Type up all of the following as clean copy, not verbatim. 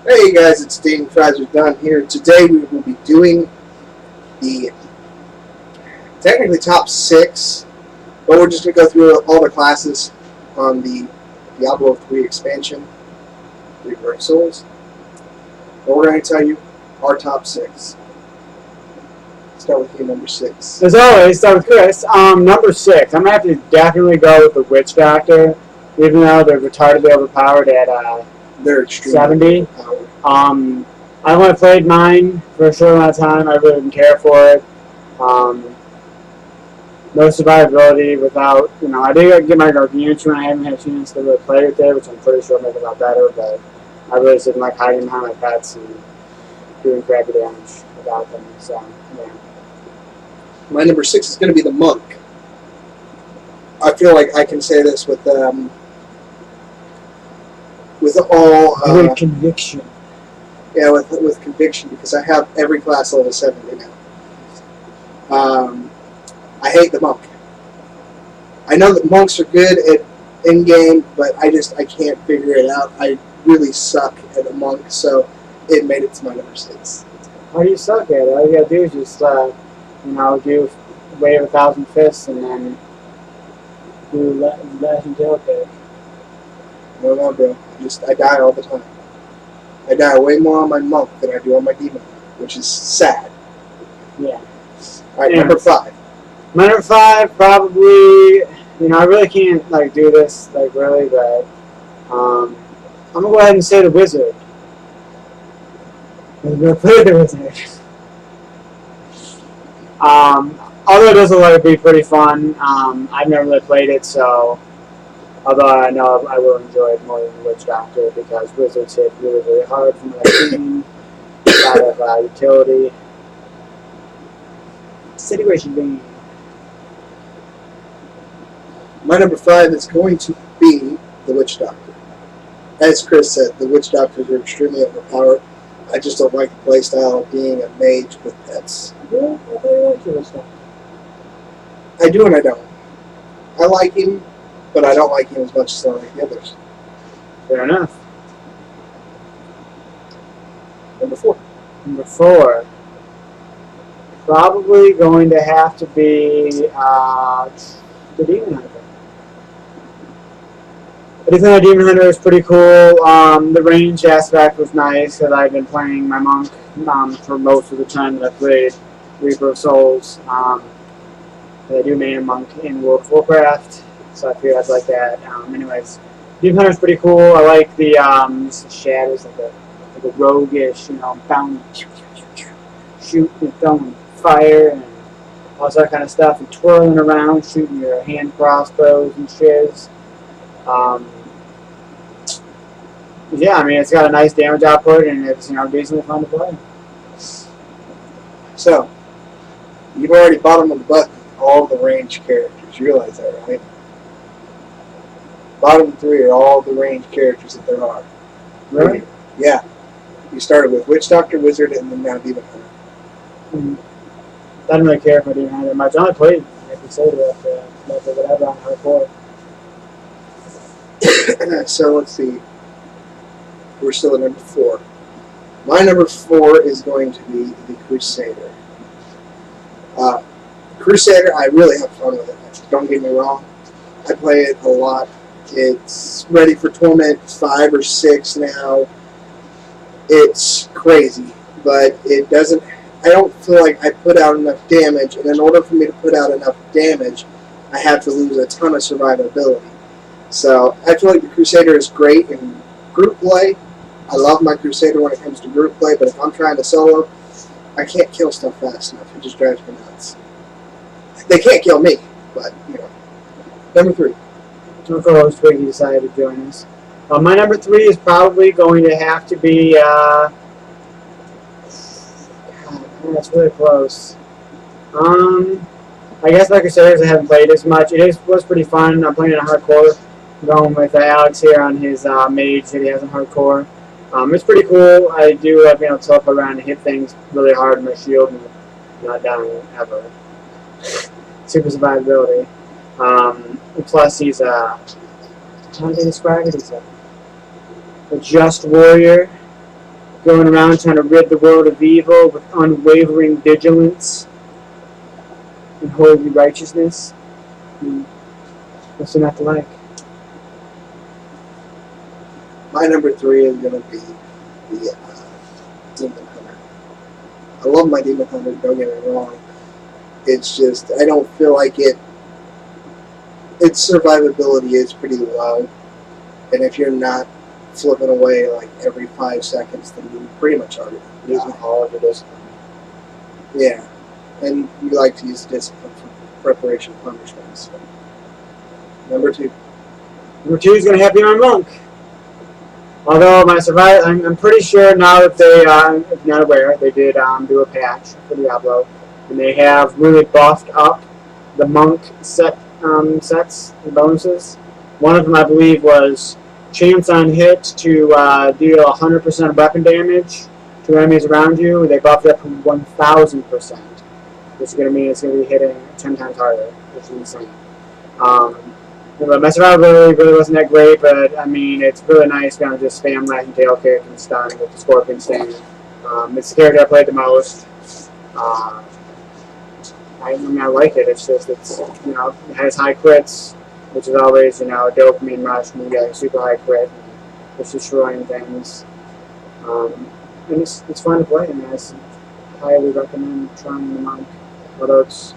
Hey guys, it's Dane Fraser Dunn here. Today we will be doing the technically top 6, but we're just going to go through all the classes on the Diablo 3 expansion, Reaper of Souls. But we're going to tell you our top 6. Start with you, number 6. As always, start with Chris. Number 6, I'm going to have to definitely go with the Witch Doctor, even though they're retardedly overpowered at They're extremely 70. overpowered. I only played mine for a short amount of time. I really didn't care for it. No survivability without, I did get my Gargantuan. I haven't had a chance to really play with it, which I'm pretty sure will make it a lot better, but I really didn't like hiding behind my pets and doing crappy damage without them. So, yeah. My number 6 is going to be the Monk. I feel like I can say this with all conviction. Yeah, with conviction, because I have every class level 70 now. I hate the Monk. I know that monks are good at in-game, but I can't figure it out. I really suck at a monk, so it made it to my number 6. How do you suck at it? All you gotta do is just, do wave 1,000 fists and then do lash and tail kick. No, bro. I die all the time. I die way more on my monk than I do on my demon, which is sad. Yeah. Alright, number 5. My number 5, probably, I really can't, do this, really, but, I'm gonna go ahead and say the Wizard. I'm gonna play the Wizard. Although it does look like it'd be pretty fun, I've never really played it, so, although I know I will enjoy it more than the Witch Doctor, because Wizards hit really, really hard from my team, a lot of utility. Situation being. My number 5 is going to be the Witch Doctor. As Chris said, the Witch Doctors are extremely overpowered. I just don't like the playstyle of being a mage with pets. Yeah, I thought you liked the Witch Doctor. I do and I don't. I like him, but I don't like him as much as I like the others. Fair enough. Number 4. Number 4. Probably going to have to be the Demon Hunter. I do think the Demon Hunter is pretty cool. The range aspect was nice, because I've been playing my monk for most of the time that I played Reaper of Souls. I do main a monk in World of Warcraft, so I feel I'd like that. Anyways, Demon Hunter is pretty cool. I like the shadows, like a roguish, bound, shooting and throwing fire and all that kind of stuff, and twirling around, shooting your hand crossbows and shiz. Yeah, it's got a nice damage output, and it's decently fun to play. So, you've already bottom of the button all the range characters. You realize that, right? Bottom 3 are all the range characters that there are. Really? Yeah. You started with Witch Doctor, Wizard, and then now Demon Hunter. Mm-hmm. I didn't really care for Demon Hunter much. I only played Crusader after whatever on hardcore. So let's see. We're still at number 4. My number 4 is going to be the Crusader. Crusader, I really have fun with it. Don't get me wrong. I play it a lot. It's ready for Torment 5 or 6 now. It's crazy, but it doesn't. I don't feel like I put out enough damage, and in order for me to put out enough damage, I have to lose a ton of survivability. So I feel like the Crusader is great in group play. I love my Crusader when it comes to group play, but if I'm trying to solo, I can't kill stuff fast enough. It just drives me nuts. They can't kill me, but, Number 3. Of course, Twiggy decided to join us. My number 3 is probably going to have to be, God, that's really close. I guess like Crusaders, I haven't played as much. It was pretty fun. I'm playing in a hardcore. I'm going with Alex here on his mage that he has in hardcore. It's pretty cool. I do love being able to teleport around and hit things really hard with my shield and not dying ever. Super survivability. Plus, he's how do they describe it? He's a just warrior. going around trying to rid the world of evil with unwavering vigilance and holy righteousness. What's there not to like? My number 3 is going to be the Demon Hunter. I love my Demon Hunter, don't get me wrong. It's just, I don't feel like its survivability is pretty low. And if you're not flipping away like every 5 seconds, then you pretty much are Using all of your discipline. Yeah. And you like to use discipline for preparation punishment. So. Number 2. Number 2 is going to have to be my monk. Although my survival, I'm pretty sure now that they, if you're not aware, they did do a patch for Diablo, and they have really buffed up the monk sets and bonuses. One of them, I believe, was chance on hit to deal 100% weapon damage to enemies around you. They buffed it up from 1,000%, which is going to mean it's going to be hitting 10 times harder, which is insane. My survivability really wasn't that great, but I mean, it's really nice kind of just spam Latin tail kick and stun with the Scorpion Sting. It's the character I played the most. I like it. It's just, it has high crits, which is always, a dopamine rush when you get a super high crit. It's destroying things. And it's fun to play, and I highly recommend trying the monk. Although it's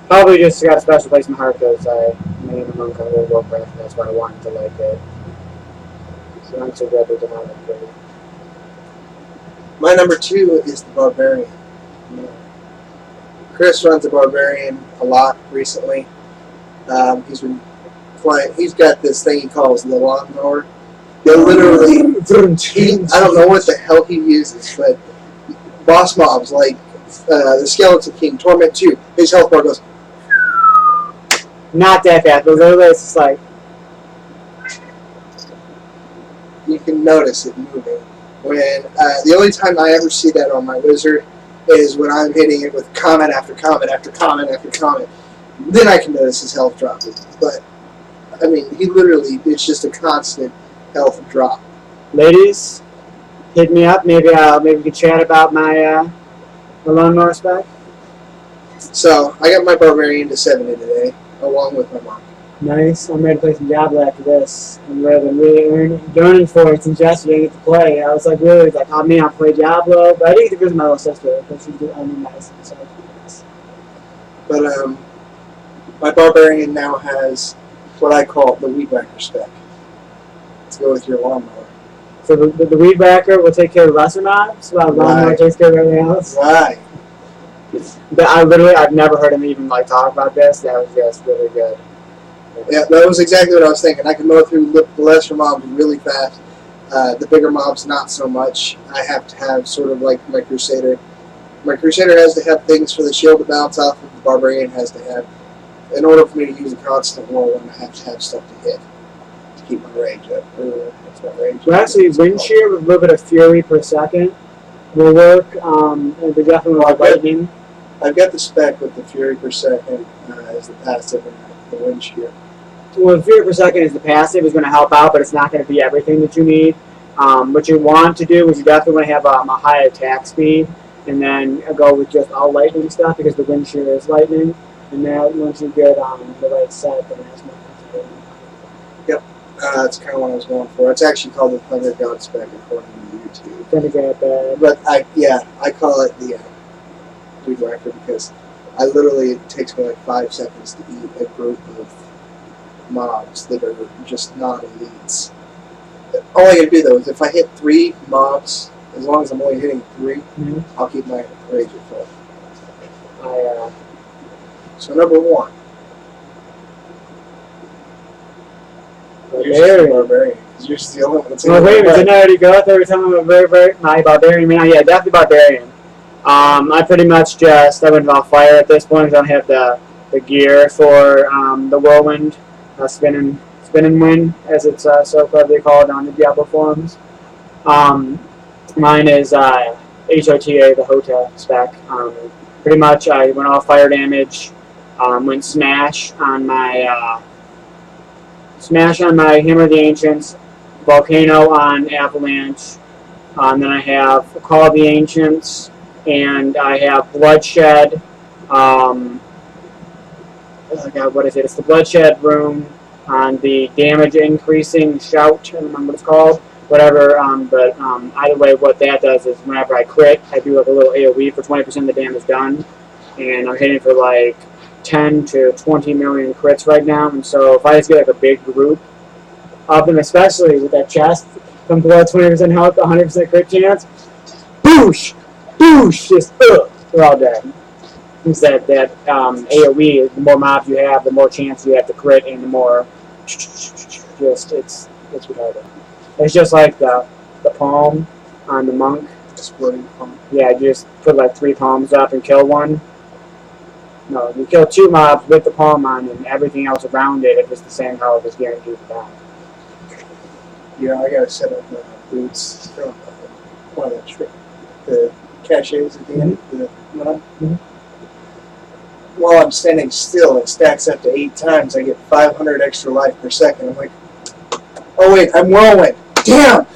probably just got a special place in my heart because I made the monk on World of Warcraft, and that's why I wanted to like it. So I'm so glad to have it for you. My number 2 is the Barbarian. Chris runs a Barbarian a lot recently. He's been playing. He's got this thing he calls the lawnmower. They literally, I don't know what the hell he uses, but boss mobs like the Skeleton King, Torment 2, his health bar goes. Not that bad, but literally it's just like. You can notice it moving. When the only time I ever see that on my wizard is when I'm hitting it with comment after comment after comment after comment. Then I can notice his health dropping. But I mean, he literally, it's just a constant health drop. Ladies, hit me up. Maybe we can chat about my lawnmower spec. So I got my Barbarian to 70 today, along with my mom. Nice. I'm ready to play some Diablo after this. I'm really yearning for it since yesterday I get to play. I was like, really, like, oh man, I'll play Diablo. But I didn't get to visit my little sister because she's the only medicine, so nice. But my Barbarian now has what I call the Weed Whacker spec. To go with your lawnmower. So the Weed Whacker will take care of lesser mobs, while the lawnmower takes care of everything else. Right. But I've never heard him even like talk about this. That was just really good. Yeah, that was exactly what I was thinking. I can mow through the lesser mobs really fast. The bigger mobs, not so much. I have to have sort of like my Crusader. My Crusader has to have things for the shield to bounce off of. The Barbarian has to have, in order for me to use a constant whirlwind, I have to have stuff to hit to keep my range up. That's my range. Well, actually, wind shear with a little bit of fury per second will work. And they definitely like lightning. I've got the spec with the fury per second as the passive and the wind shear. Well, the fury per second is the passive, is going to help out, but it's not going to be everything that you need. What you want to do is you definitely want to have a high attack speed, and then go with just all lightning stuff because the wind shear is lightning. And then once you get the right set, then that's more comfortable. Yep, that's kind of what I was going for. It's actually called the Thunder God spec according to YouTube. Gonna get But I call it the Weed Whacker because it takes me like 5 seconds to eat a group of mobs that are just non-elites. All I gotta do though is if I hit 3 mobs, as long as I'm only hitting 3, I'll keep my rage at full. So number 1. Barbarian. Because you're just the only one that's in wait a minute, didn't I already go? I thought we were talking about my Barbarian man. Yeah, definitely Barbarian. I pretty much I went all fire at this point. I don't have the gear for the whirlwind, spin and win, as it's so cleverly called on the Diablo forums. Mine is HOTA, the HOTA spec. Pretty much I went all fire damage, went smash on my Hammer of the Ancients, Volcano on Avalanche, Then I have Call of the Ancients, and I have Bloodshed. Oh God, what is it? It's the Bloodshed room on the damage increasing shout. I don't remember what it's called. Whatever. Either way, what that does is whenever I crit, I do like a little AOE for 20% of the damage done, and I'm hitting for like 10 to 20 million crits right now. And so if I just get like a big group of them, especially with that chest from below 20% health, 100% crit chance, boosh, boosh, just they're all dead. That AOE, the more mobs you have, the more chance you have to crit, and the more just it's retarded. It's just like the palm on the monk. Exploding palm. Yeah, you just put like 3 palms up and kill one. No, you kill 2 mobs with the palm on, and everything else around it, if it's the same health, is guaranteed to die. Yeah, I gotta set up boots from one of the caches at the end of the run. While I'm standing still, it stacks up to 8 times. I get 500 extra life per second. I'm like, oh wait, I'm whirlwind. Damn!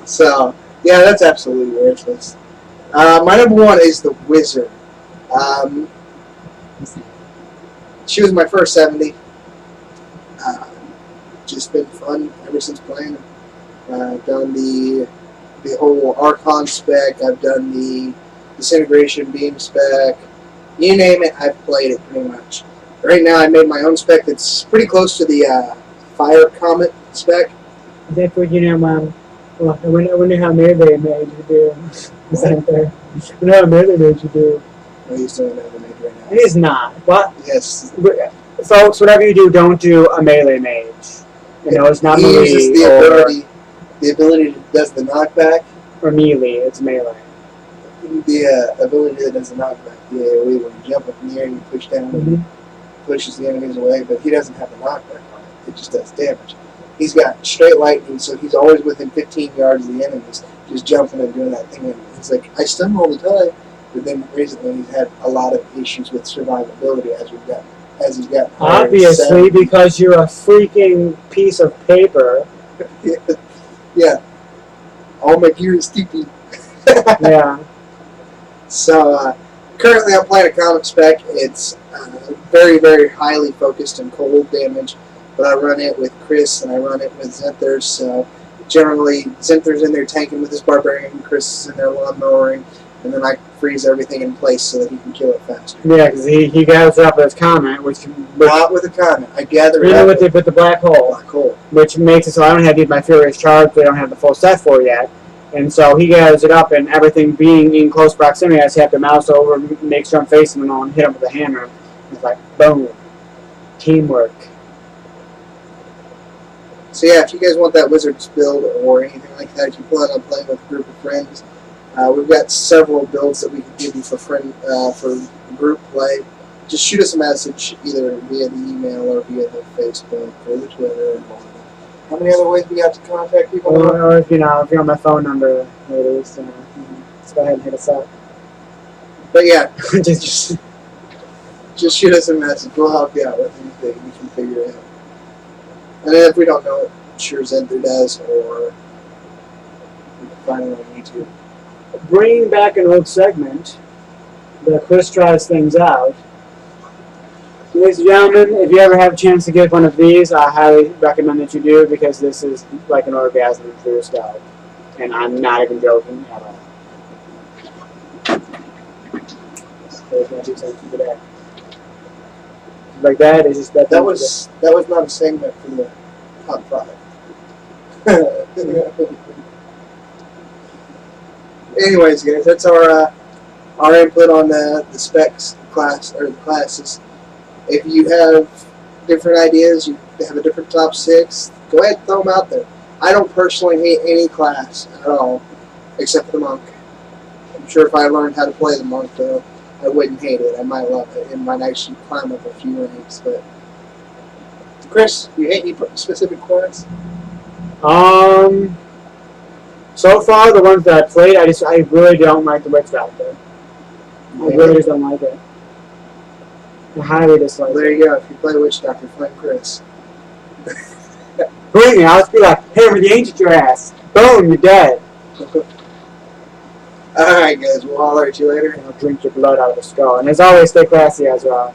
So, yeah, that's absolutely worthless. My number 1 is the Wizard. She was my first 70. Just been fun ever since playing. I've done the whole Archon spec. I've done the Disintegration Beam spec. You name it, I've played it pretty much. Right now, I made my own spec that's pretty close to the Fire Comet spec. Therefore, well, I wonder how melee made you do. Is that there? I wonder how melee made you do. No, he's doing another mage right now. It is not. What? Yes. Folks, whatever you do, don't do a melee mage. It's not he melee uses the ability that does the knockback. Or melee, it's melee. The ability that does the knockback, the AoE, when you jump up in the air and you push down and pushes the enemies away, but he doesn't have the knockback on it. It just does damage. He's got straight lightning, so he's always within 15 yards of the enemies, just jumping and doing that thing. And he's like, I stun all the time. But then recently he's had a lot of issues with survivability as he's gotten higher. Obviously, because you're a freaking piece of paper. Yeah. All my gear is stupid. Yeah. So, currently I'm playing a comic spec. It's very, very highly focused in cold damage, but I run it with Chris and I run it with Zenthers. So, generally, Zenthers in there tanking with his Barbarian, Chris is in there lawnmowering, and then I freeze everything in place so that he can kill it faster. Yeah, because he gathers up his comment, which not with a comment. I gather it up with the black hole. Black hole. Which makes it so I don't have to use my Furious Charge, they don't have the full set for yet. And so he gathers it up, and everything being in close proximity, I just have to mouse over, make sure I'm facing them all, and hit them with a hammer. It's like, boom. Teamwork. So yeah, if you guys want that Wizards build or anything like that, if you plan on playing with a group of friends, we've got several builds that we can give you for group play. Just shoot us a message either via the email or via the Facebook or the Twitter. How many other ways we got to contact people? Or if you're on my phone number, ladies, just go ahead and hit us up. But yeah, just shoot us a message. We'll help you out with anything. We can figure it out. And then if we don't know it, sure Zenther does, or we can find it on YouTube. Bringing back an old segment, the Chris tries things out. Ladies and gentlemen, if you ever have a chance to get one of these, I highly recommend that you do, because this is like an orgasm for your scalp. And I'm not even joking at all. There's my 2 cents for today. Like that is just that was not a segment for the top 5. Anyways, guys, that's our input on the specs class or the classes. If you have different ideas, you have a different top 6, go ahead and throw them out there. I don't personally hate any class at all, except for the monk. I'm sure if I learned how to play the monk, though, I wouldn't hate it. I might love it. It might actually climb up a few ranks. But Chris, you hate any specific class? So far, the ones that I played, I really don't like the Witch Doctor. I really just don't like it. I highly dislike it. There you go. If you play Witch Doctor, play Chris. Believe me, I'll just be like, hammer the angel at your ass. Boom, you're dead. Alright, guys, we'll holler at you later. And I'll drink your blood out of the skull. And as always, stay classy as well.